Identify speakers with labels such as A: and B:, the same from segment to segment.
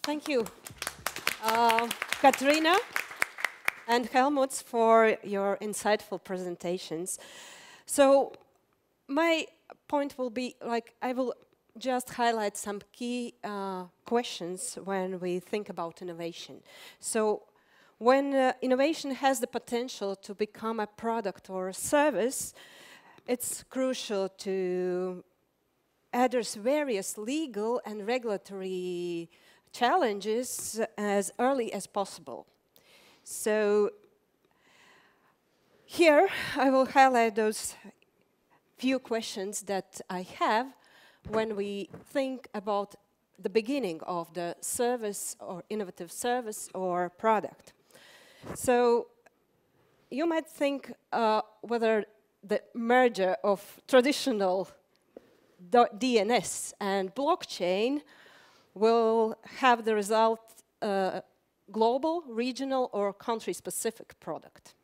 A: Thank you, Katrina and Helmut, for your insightful presentations. So my point will be, I will just highlight some key questions when we think about innovation. So when innovation has the potential to become a product or a service, it's crucial to address various legal and regulatory challenges as early as possible. So here I will highlight those few questions that I have when we think about the beginning of the service or innovative service or product. So you might think whether the merger of traditional DNS and blockchain will have the result global, regional, or country-specific product.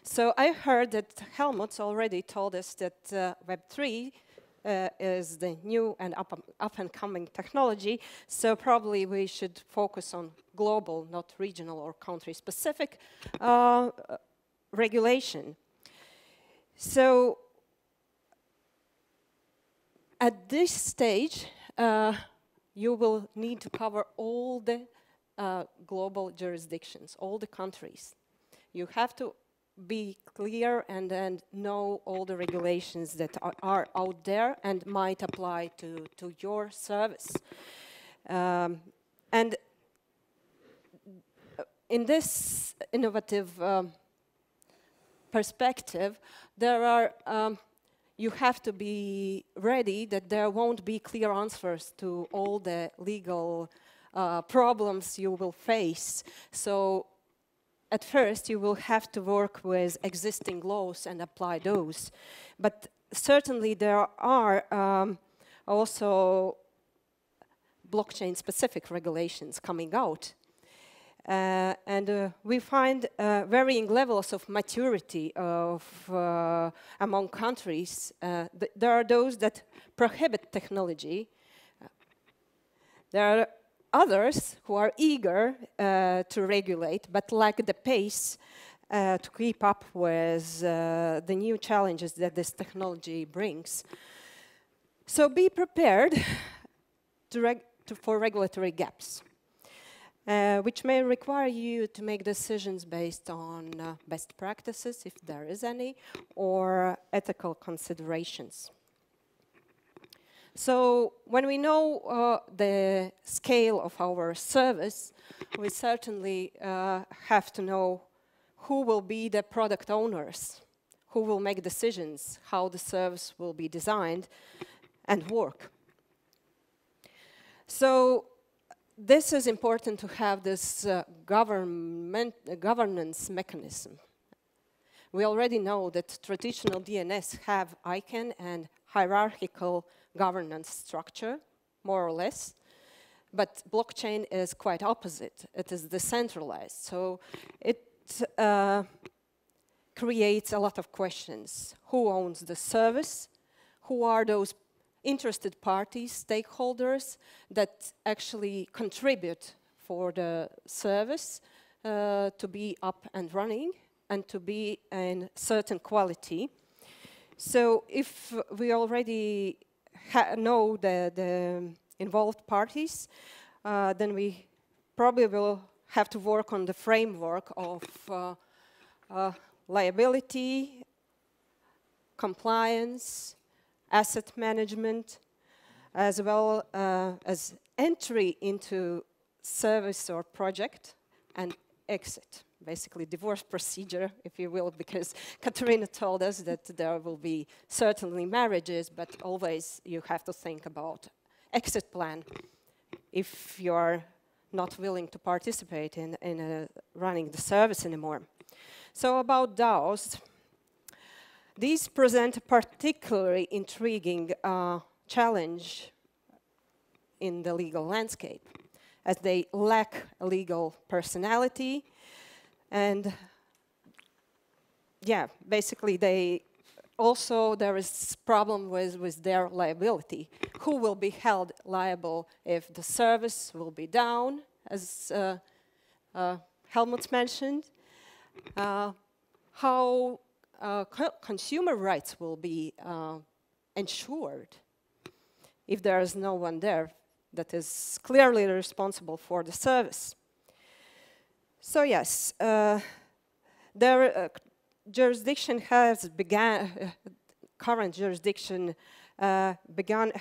A: So I heard that Helmut already told us that Web3 is the new and up-and-coming technology, so probably we should focus on global, not regional or country-specific regulation. So at this stage, you will need to cover all the global jurisdictions, all the countries. You have to be clear and know all the regulations that are out there and might apply to your service. And in this innovative perspective, there are you have to be ready that there won't be clear answers to all the legal problems you will face. So at first you will have to work with existing laws and apply those. But certainly there are also blockchain-specific regulations coming out. And we find varying levels of maturity among countries. There are those that prohibit technology. There are others who are eager to regulate, but lack the pace to keep up with the new challenges that this technology brings. So be prepared for regulatory gaps. Which may require you to make decisions based on best practices, if there is any, or ethical considerations. So when we know the scale of our service, we certainly have to know who will be the product owners, who will make decisions, how the service will be designed and work. So this is important to have this governance mechanism. We already know that traditional DNS have ICANN and hierarchical governance structure, more or less, but blockchain is quite opposite. It is decentralized, so it creates a lot of questions. Who owns the service? Who are those interested parties, stakeholders that actually contribute for the service to be up and running and to be in certain quality? So if we already know the involved parties, then we probably will have to work on the framework of liability, compliance, asset management, as well as entry into service or project and exit. Basically, divorce procedure, if you will, because Katarina told us that there will be certainly marriages, but always you have to think about exit plan if you're not willing to participate in running the service anymore. So about DAOs, these present a particularly intriguing challenge in the legal landscape, as they lack a legal personality, and yeah, basically they also there is problem with their liability. Who will be held liable if the service will be down as Helmut mentioned, how consumer rights will be ensured if there is no one there that is clearly responsible for the service. So yes, their jurisdiction has began, current jurisdiction began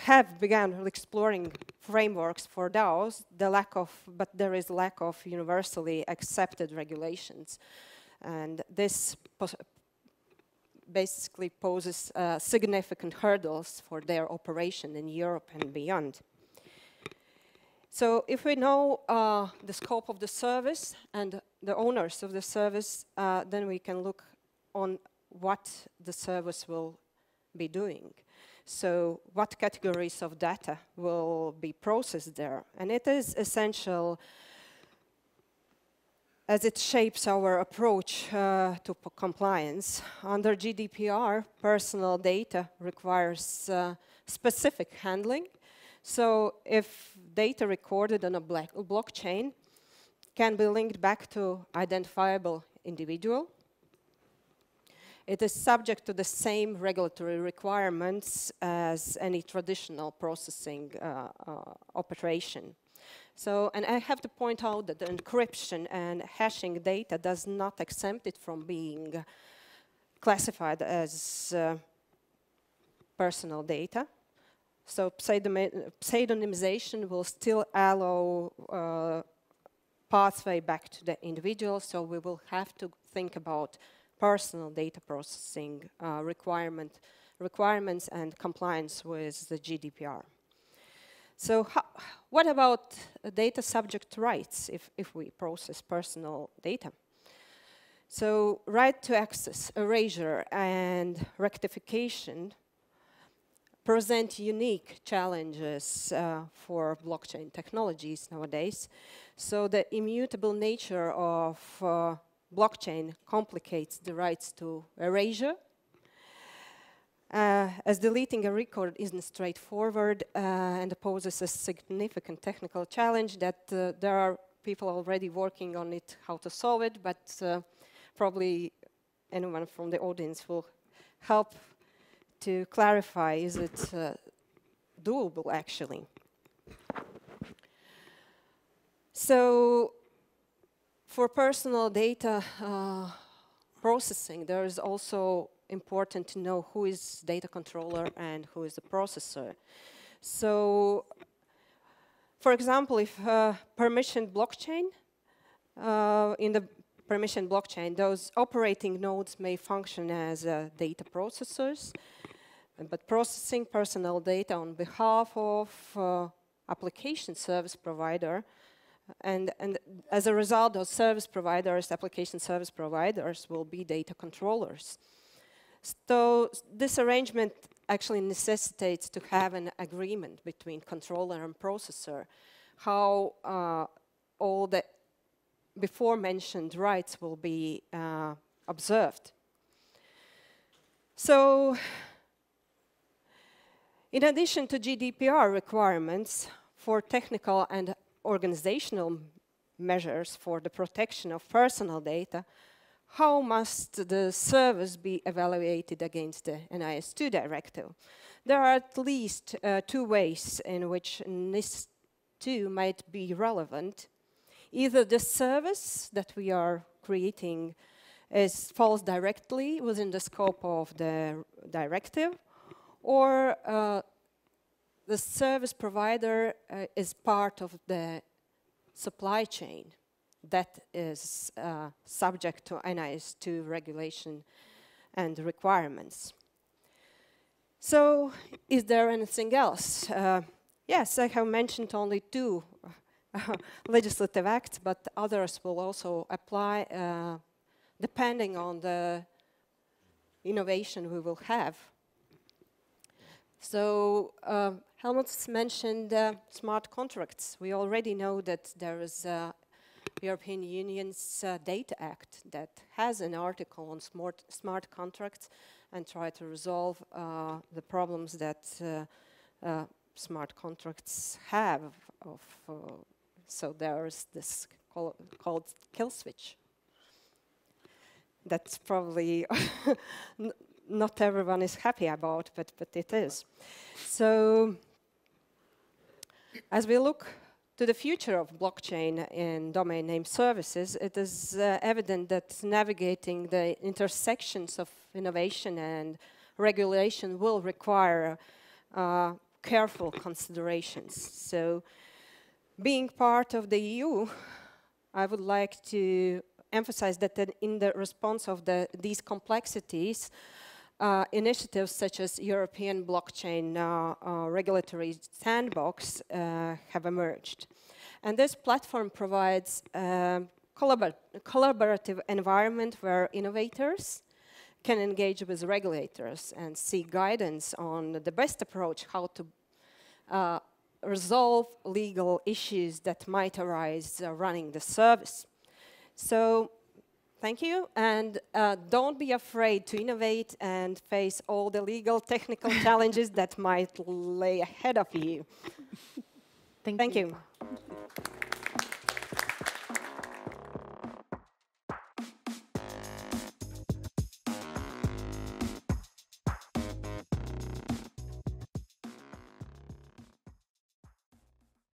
A: exploring frameworks for DAOs. But there is lack of universally accepted regulations, and this basically poses significant hurdles for their operation in Europe and beyond. So if we know the scope of the service and the owners of the service, then we can look on what the service will be doing. So what categories of data will be processed there? And it is essential as it shapes our approach to compliance. Under GDPR, personal data requires specific handling. So if data recorded on a blockchain can be linked back to identifiable individual, it is subject to the same regulatory requirements as any traditional processing operation. So, and I have to point out that the encryption and hashing data does not exempt it from being classified as personal data. So pseudonymization will still allow pathway back to the individual, so we will have to think about personal data processing requirements and compliance with the GDPR. So what about data subject rights if we process personal data? So right to access, erasure, and rectification present unique challenges for blockchain technologies nowadays. So the immutable nature of blockchain complicates the rights to erasure, as deleting a record isn't straightforward and poses a significant technical challenge that there are people already working on it, how to solve it, but probably anyone from the audience will help to clarify, is it doable actually? So for personal data processing, there is also important to know who is data controller and who is the processor. So, for example, if permissioned blockchain, in the permissioned blockchain, those operating nodes may function as data processors, but processing personal data on behalf of application service provider, and as a result, those service providers, application service providers, will be data controllers. So this arrangement actually necessitates to have an agreement between controller and processor, how all the before mentioned rights will be observed. So in addition to GDPR requirements for technical and organizational measures for the protection of personal data, how must the service be evaluated against the NIS2 directive? There are at least two ways in which NIS2 might be relevant. Either the service that we are creating falls directly within the scope of the directive, or the service provider is part of the supply chain that is subject to NIS2 regulation and requirements. So, is there anything else? Yes, I have mentioned only two legislative acts, but others will also apply depending on the innovation we will have. So, Helmut's mentioned smart contracts. We already know that there is European Union's Data Act that has an article on smart contracts and try to resolve the problems that smart contracts have of So there's this called kill switch. That's probably not everyone is happy about, but it is. So as we look to the future of blockchain and domain name services, it is evident that navigating the intersections of innovation and regulation will require careful considerations. So being part of the EU, I would like to emphasize that in the response of these complexities, initiatives such as European Blockchain Regulatory Sandbox have emerged. And this platform provides a collaborative environment where innovators can engage with regulators and seek guidance on the best approach how to resolve legal issues that might arise running the service. So thank you, and don't be afraid to innovate and face all the legal technical challenges that might lay ahead of you.
B: Thank you.